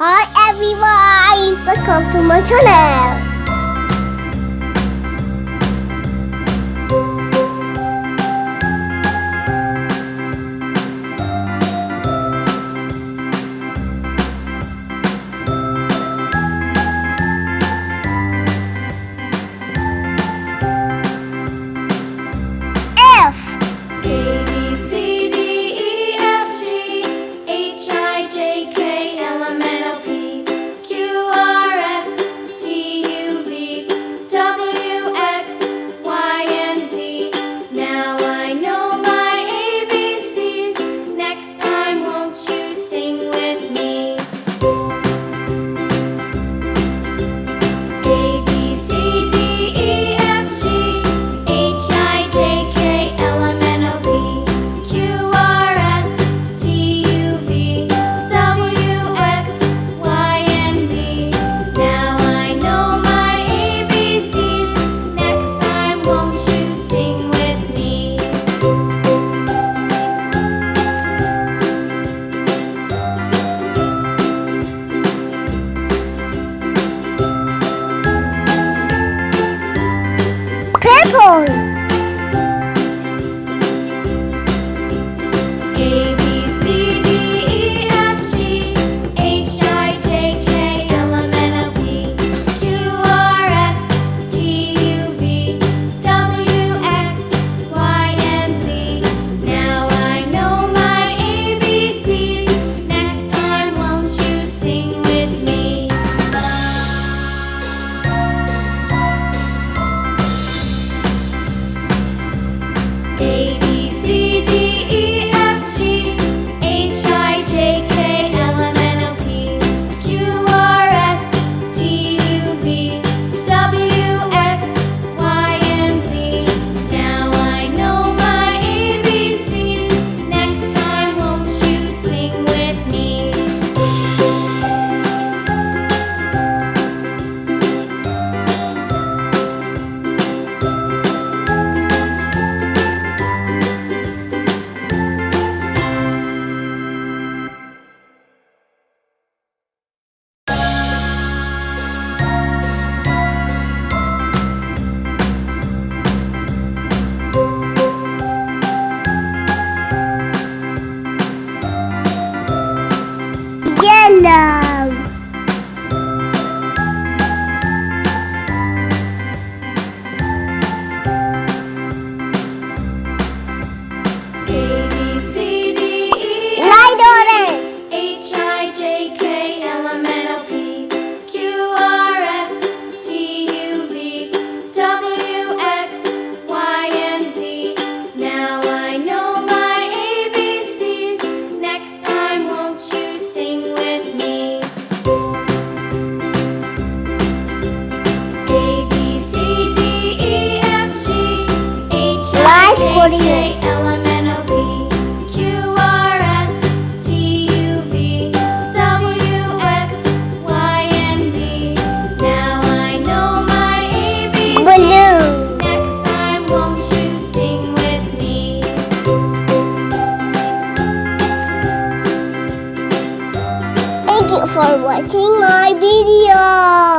Hi everyone, welcome to my channel. F A, B, C, D, E, F, G, H, I, J, K, L, M, N, O, P, Q, R, S, T, U, V, W, X, Y, and Z. Now I know my ABCs. Next time, won't you sing with me? A, B, C, D, E, F, G, H, I, J, K, L, M, N, O, P, Q, R, S, T, U, V, W, X, Y, and Z. Now I know my ABCs. Next time, won't you sing with me? Purple A, B, C, D, E, F, G, H, I, J, K, L, M, N, O, P, Q, R, S, T, U, V, W, X, Y, and Z. Now I know my ABCs. Next time, won't you sing with me? A, B, C, D, E, F, G, H, I, J, K, L, M, N, O, P, Q, R, S, T, U, V, W, X, Y, and Z. Now I know my ABCs. Next time, won't you sing with me? Yellow A, B, C, D, E, Light orange H, I, J, K, L, M, N, O, P, Q, R, S, T, U, V, W, X, Y, and Z. Now I know my ABCs. Next time, won't you sing with me? A, B, C, D, E, F, G, H, I, J, K, L, M, N, O, P, Q, R, S, T, U, V, W, X, Y, and Z. Now I know my ABCs. Blue Next time, won't you sing with me? Thank you for watching my video.